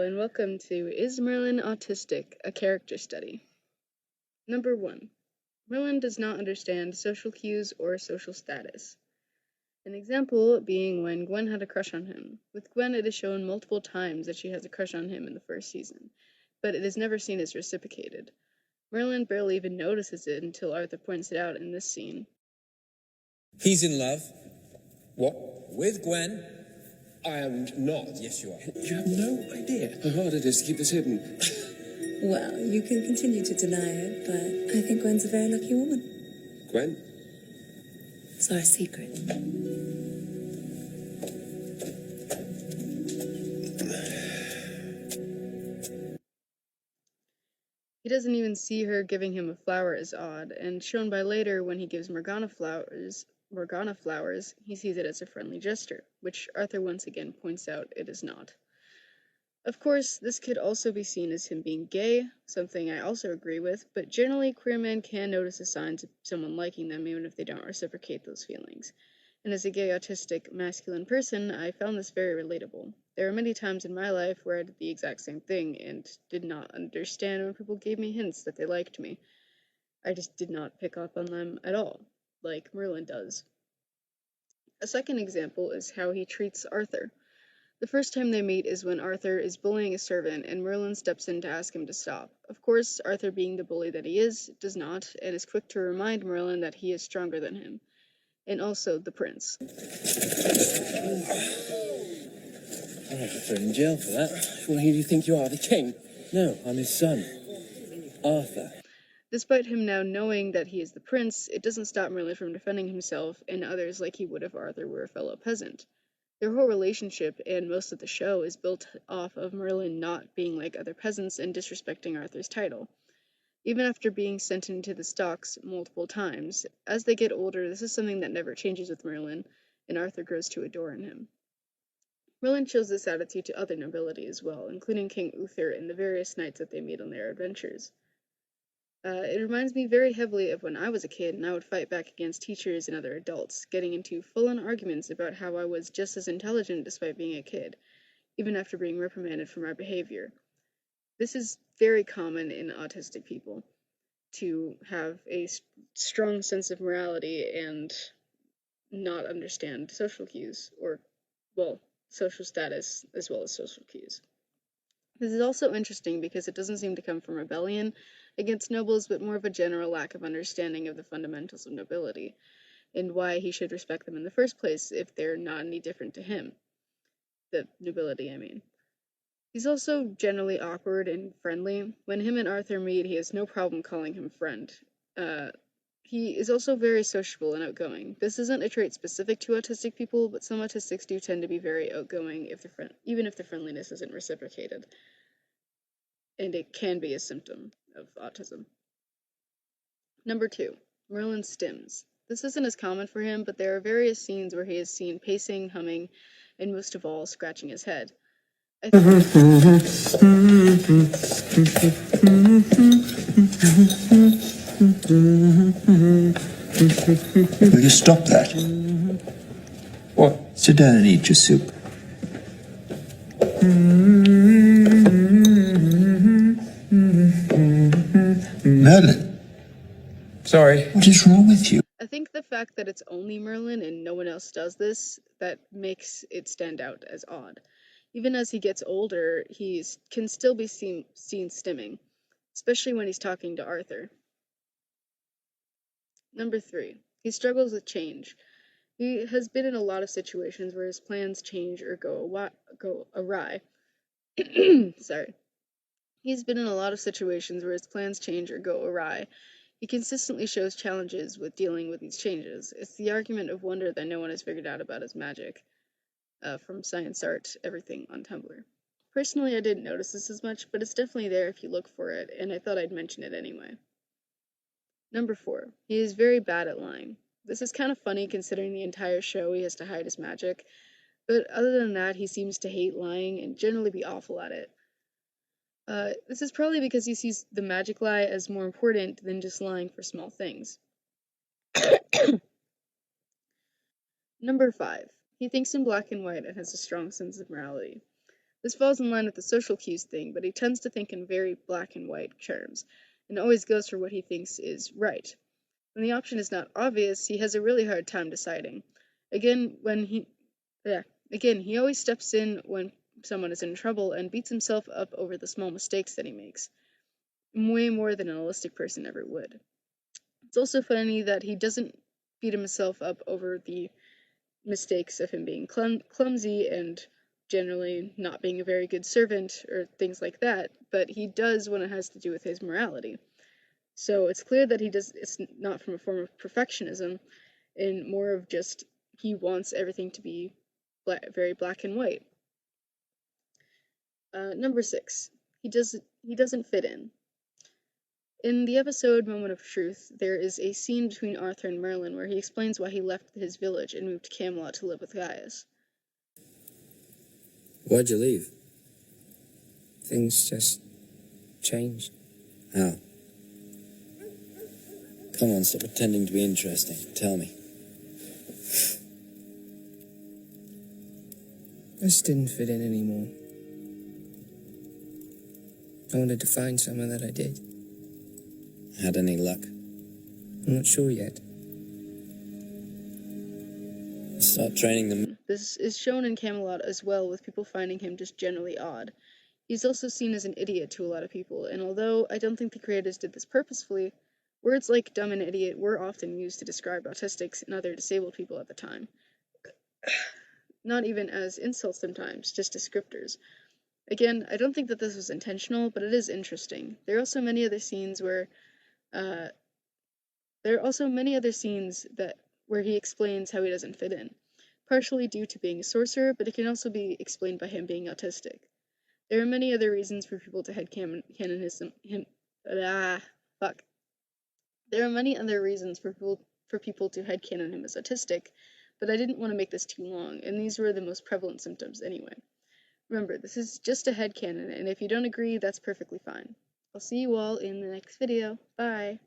And welcome to Is Merlin Autistic? A Character Study. Number 1. Merlin does not understand social cues or social status. An example being when Gwen had a crush on him. With Gwen, it is shown multiple times that she has a crush on him in the first season, but it is never seen as reciprocated. Merlin barely even notices it until Arthur points it out in this scene. He's in love. What? With Gwen. I am not. Yes, you are. You have no idea how hard it is to keep this hidden. Well, you can continue to deny it, but I think Gwen's a very lucky woman. Gwen? It's our secret. He doesn't even see her giving him a flower as odd, and shown by later when he gives Morgana flowers, he sees it as a friendly gesture, which Arthur once again points out it is not. Of course, this could also be seen as him being gay, something I also agree with, but generally queer men can notice the signs of someone liking them even if they don't reciprocate those feelings. And as a gay, autistic, masculine person, I found this very relatable. There are many times in my life where I did the exact same thing and did not understand when people gave me hints that they liked me. I just did not pick up on them at all, like Merlin does. A second example is how he treats Arthur. The first time they meet is when Arthur is bullying a servant and Merlin steps in to ask him to stop. Of course, Arthur, being the bully that he is, does not, and is quick to remind Merlin that he is stronger than him. And also the prince. I'll have to throw in jail for that. Well, who do you think you are, the king? No, I'm his son. Arthur. Despite him now knowing that he is the prince, it doesn't stop Merlin from defending himself and others like he would if Arthur were a fellow peasant. Their whole relationship and most of the show is built off of Merlin not being like other peasants and disrespecting Arthur's title. Even after being sent into the stocks multiple times, as they get older, this is something that never changes with Merlin, and Arthur grows to adore him. Merlin shows this attitude to other nobility as well, including King Uther and the various knights that they meet on their adventures. It reminds me very heavily of when I was a kid and I would fight back against teachers and other adults, getting into full-on arguments about how I was just as intelligent despite being a kid, even after being reprimanded for my behavior. This is very common in autistic people, to have a strong sense of morality and not understand social cues, or, well, social status as well as social cues. This is also interesting because it doesn't seem to come from rebellion against nobles, but more of a general lack of understanding of the fundamentals of nobility, and why he should respect them in the first place if they're not any different to him. The nobility, I mean. He's also generally awkward and friendly. When him and Arthur meet, he has no problem calling him friend. He is also very sociable and outgoing. This isn't a trait specific to autistic people, but some autistics do tend to be very outgoing even if the friendliness isn't reciprocated. And it can be a symptom of autism. Number 2, Merlin stims. This isn't as common for him, but there are various scenes where he is seen pacing, humming, and most of all, scratching his head. Will you stop that? What? Sit down and eat your soup. Merlin, Sorry. what is wrong with you? I think the fact that it's only Merlin and no one else does this, that makes it stand out as odd. Even as he gets older, he can still be seen stimming, especially when he's talking to Arthur. Number 3, he struggles with change. He has been in a lot of situations where his plans change or go awry. Sorry. He's been in a lot of situations where his plans change or go awry. He consistently shows challenges with dealing with these changes. It's the argument of wonder that no one has figured out about his magic. From Science Art Everything on Tumblr. Personally, I didn't notice this as much, but it's definitely there if you look for it, and I thought I'd mention it anyway. Number 4, he is very bad at lying. This is kind of funny considering the entire show he has to hide his magic, but other than that, he seems to hate lying and generally be awful at it. This is probably because he sees the magic lie as more important than just lying for small things. Number 5. He thinks in black and white and has a strong sense of morality. This falls in line with the social cues thing, but he tends to think in very black and white terms, and always goes for what he thinks is right. When the option is not obvious, he has a really hard time deciding. Again, he always steps in when someone is in trouble and beats himself up over the small mistakes that he makes, way more than an autistic person ever would. It's also funny that he doesn't beat himself up over the mistakes of him being clumsy and generally not being a very good servant or things like that, but he does when it has to do with his morality. So it's clear that it's not from a form of perfectionism, and more of just he wants everything to be very black and white. Number 6, he doesn't fit in. In the episode Moment of Truth, there is a scene between Arthur and Merlin where he explains why he left his village and moved to Camelot to live with Gaius. Why'd you leave? Things just changed. How? Come on, stop pretending to be interesting. Tell me. I just didn't fit in anymore. I wanted to find someone that I did. Had any luck? I'm not sure yet. Start training them. This is shown in Camelot as well, with people finding him just generally odd. He's also seen as an idiot to a lot of people, and although I don't think the creators did this purposefully, words like dumb and idiot were often used to describe autistics and other disabled people at the time. Not even as insults sometimes, just descriptors. Again, I don't think that this was intentional, but it is interesting. There are also many other scenes where he explains how he doesn't fit in, partially due to being a sorcerer, but it can also be explained by him being autistic. There are many other reasons for people to headcanon him. There are many other reasons for people to headcanon him as autistic, but I didn't want to make this too long, and these were the most prevalent symptoms anyway. Remember, this is just a headcanon, and if you don't agree, that's perfectly fine. I'll see you all in the next video. Bye!